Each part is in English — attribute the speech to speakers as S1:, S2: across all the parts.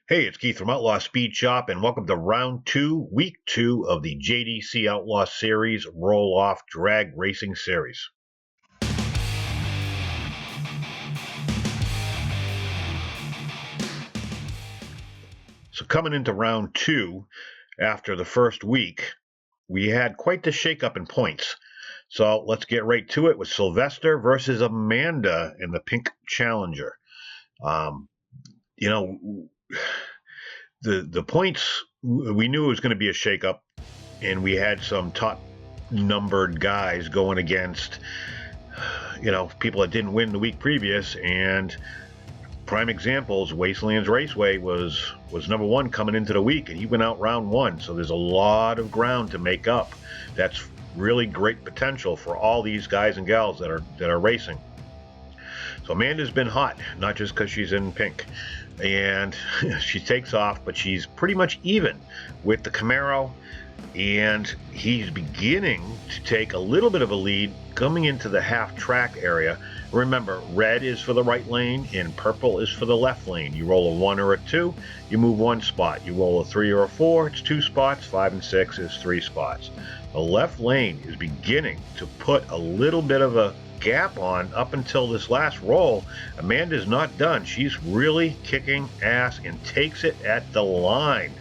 S1: Hey, it's Keith from Outlaw Speed Shop, and welcome to round 2, week 2 of the JDC Outlaw Series Roll-Off Drag Racing Series. So coming into round 2, after the first week, we had quite the shakeup in points. So let's get right to it with Sylvester versus Amanda in the Pink Challenger. The points, we knew it was going to be a shakeup, and we had some top numbered guys going against people that didn't win the week previous. And prime examples, Wastelands Raceway was number 1 coming into the week, and he went out round 1. So there's a lot of ground to make up. That's really great potential for all these guys and gals that are racing. So Amanda's been hot, not just because she's in pink, and she takes off, but she's pretty much even with the Camaro, and he's beginning to take a little bit of a lead coming into the half track area. Remember, red is for the right lane and purple is for the left lane. You roll a 1 or a 2, you move 1 spot. You roll a 3 or a 4, it's 2 spots. 5 and 6 is 3 spots. The left lane is beginning to put a little bit of a gap on up until this last roll. Amanda's not done. She's really kicking ass and takes it at the line.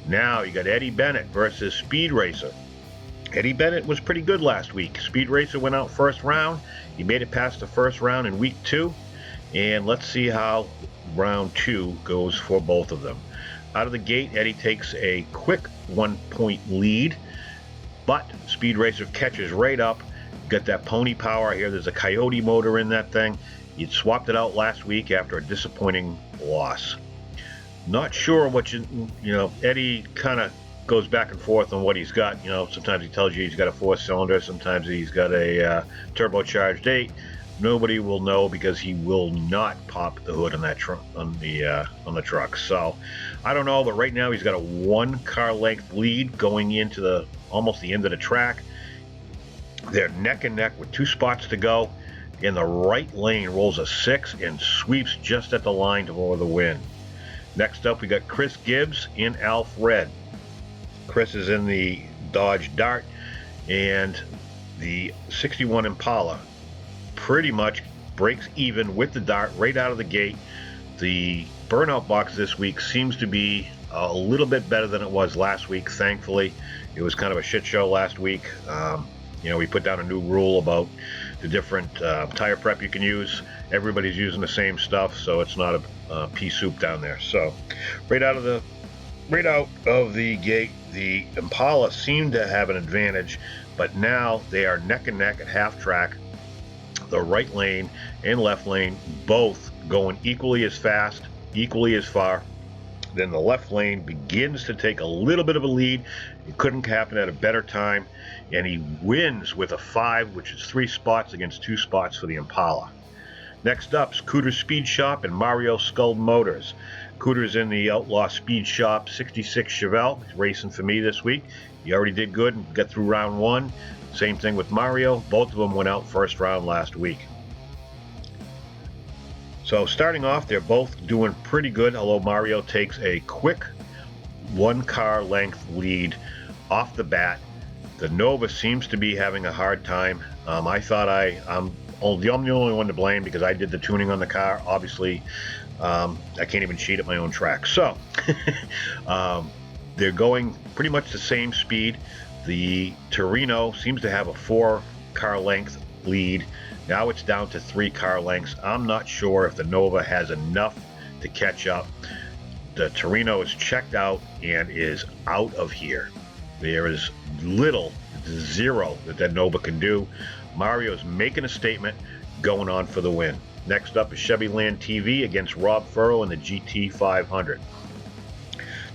S1: Now you got Eddie Bennett versus Speed Racer. Eddie Bennett was pretty good last week. Speed Racer went out first round. He made it past the first round in week 2. And let's see how round 2 goes for both of them. Out of the gate, Eddie takes a quick 1-point lead, but Speed Racer catches right up. Got that pony power here. There's a Coyote motor in that thing. You'd swapped it out last week after a disappointing loss. Not sure what Eddie kind of goes back and forth on what he's got. Sometimes he tells you he's got a 4-cylinder, sometimes he's got a turbocharged 8. Nobody will know because he will not pop the hood on that on the truck. So I don't know, but right now he's got a 1 car length lead going into almost the end of the track. They're neck and neck with 2 spots to go. In the right lane rolls a 6 and sweeps just at the line for the win. Next up, we got Chris Gibbs in Alf Red. Chris is in the Dodge Dart, and the 61 Impala pretty much breaks even with the Dart right out of the gate. The burnout box this week seems to be a little bit better than it was last week, thankfully. It was kind of a shit show last week. We put down a new rule about the different tire prep you can use. Everybody's using the same stuff, so it's not a pea soup down there. So right out of the gate, the Impala seemed to have an advantage, but now they are neck and neck at half track. The right lane and left lane both going equally as fast, equally as far. Then the left lane begins to take a little bit of a lead. It couldn't happen at a better time, and he wins with a 5, which is 3 spots against 2 spots for the Impala. Next up is COOTER'S Speed Shop and Mario Skull Motors. COOTER'S in the Outlaw Speed Shop 66 Chevelle. He's racing for me this week. He already did good and got through round 1. Same thing with Mario. Both of them went out first round last week. So starting off, they're both doing pretty good, although Mario takes a quick 1 car length lead off the bat. The Nova seems to be having a hard time. I thought I'm the only one to blame because I did the tuning on the car. Obviously, I can't even cheat at my own track. So they're going pretty much the same speed. The Torino seems to have a 4 car length lead. Now it's down to 3 car lengths. I'm not sure if the Nova has enough to catch up. The Torino is checked out and is out of here. There is little, zero that Nova can do. Mario's making a statement, going on for the win. Next up is Chevy Land TV against Rob Furrow in the GT 500.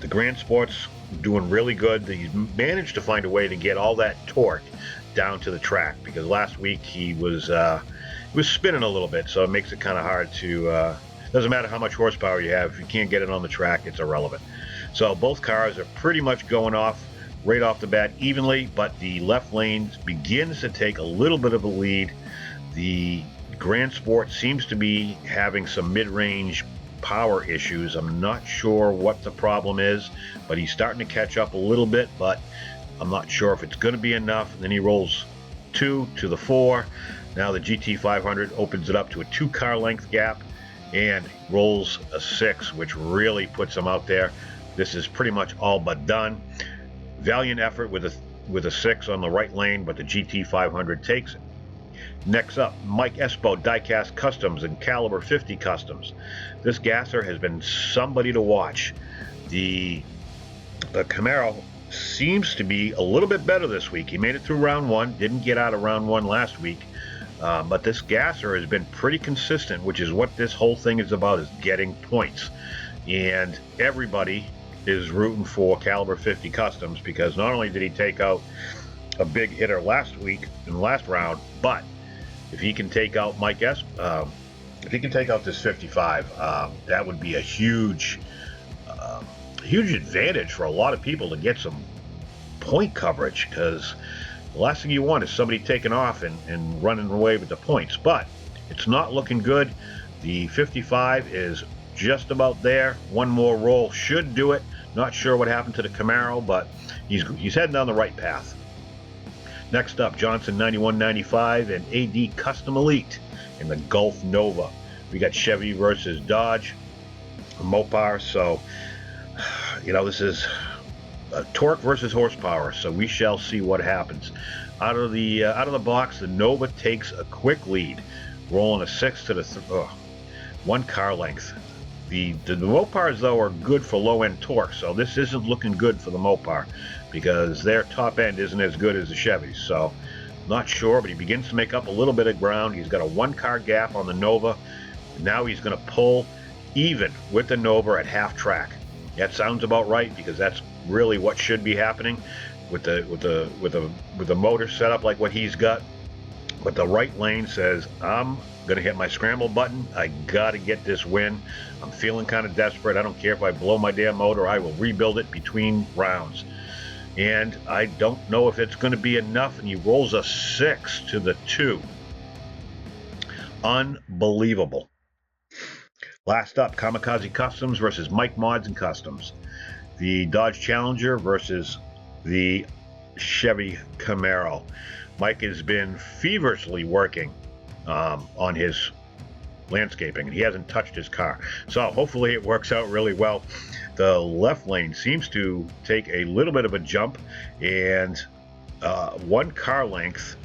S1: The Grand Sport's doing really good. He managed to find a way to get all that torque down to the track, because last week he was spinning a little bit, so it makes it kind of hard to doesn't matter how much horsepower you have, if you can't get it on the track, it's irrelevant. So both cars are pretty much going off right off the bat evenly, but the left lane begins to take a little bit of a lead. The Grand Sport seems to be having some mid-range power issues. I'm not sure what the problem is, but he's starting to catch up a little bit, but I'm not sure if it's going to be enough. And then he rolls 2 to the 4. Now the GT500 opens it up to a 2-car length gap and rolls a 6, which really puts him out there. This is pretty much all but done. Valiant effort with a 6 on the right lane, but the GT500 takes it. Next up, Mike ESPO DIECAST Customs and Caliber 50 Customs. This gasser has been somebody to watch. The Camaro seems to be a little bit better this week. He made it through round 1, didn't get out of round 1 last week, but this gasser has been pretty consistent, which is what this whole thing is about, is getting points. And everybody is rooting for Caliber 50 Customs, because not only did he take out a big hitter last week in the last round, but if he can take out Mike S, if he can take out this 55, that would be a huge advantage for a lot of people to get some point coverage, because the last thing you want is somebody taking off and running away with the points. But it's not looking good. The 55 is just about there. One more roll should do it. Not sure what happened to the Camaro, but he's heading down the right path. Next up, Johnson 9195 and AD Custom Elite in the Gulf Nova. We got Chevy versus Dodge, Mopar. So, you know, this is torque versus horsepower. So we shall see what happens. Out of the box, the Nova takes a quick lead, rolling a 6 to the 1 car length. The Mopars, though, are good for low-end torque, so this isn't looking good for the Mopar, because their top end isn't as good as the Chevys. So, not sure, but he begins to make up a little bit of ground. He's got a 1-car gap on the Nova. Now he's going to pull even with the Nova at half track. That sounds about right, because that's really what should be happening with the motor set up like what he's got. But the right lane says, I'm going to hit my scramble button. I got to get this win. I'm feeling kind of desperate. I don't care if I blow my damn motor. I will rebuild it between rounds. And I don't know if it's going to be enough. And he rolls a 6 to the 2. Unbelievable. Last up, Kamikaze Customs versus Mike Mods and Customs. The Dodge Challenger versus the Chevy Camaro. Mike has been feverishly working on his landscaping, and he hasn't touched his car. So hopefully it works out really well. The left lane seems to take a little bit of a jump, and 1 car length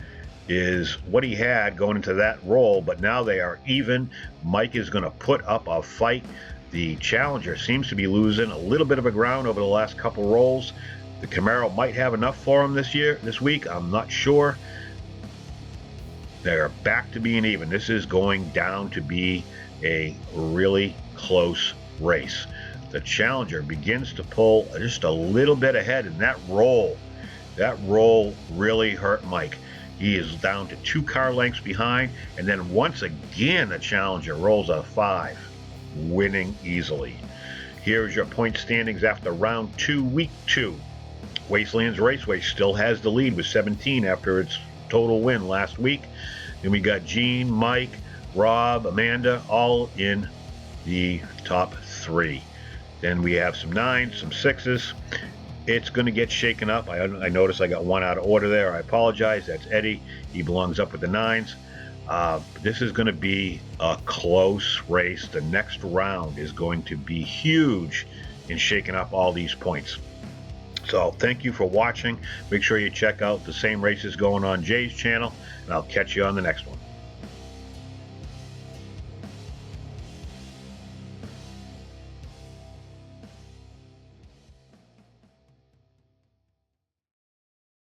S1: is what he had going into that roll, but now they are even. Mike is going to put up a fight. The Challenger seems to be losing a little bit of a ground over the last couple rolls. The Camaro might have enough for him this week. I'm not sure. They're back to being even. This is going down to be a really close race. The Challenger begins to pull just a little bit ahead, and that roll really hurt Mike. He is down to 2 car lengths behind, and then once again the Challenger rolls a 5, winning easily. Here's your point standings after round 2, week 2. Wastelands Raceway still has the lead with 17 after its total win last week. Then we got Gene, Mike, Rob, Amanda, all in the top 3. Then we have some 9s, some 6s. It's going to get shaken up. I noticed I got 1 out of order there. I apologize. That's Eddie. He belongs up with the 9s. This is going to be a close race. The next round is going to be huge in shaking up all these points. So thank you for watching. Make sure you check out the same races going on Jay's channel, and I'll catch you on the next one.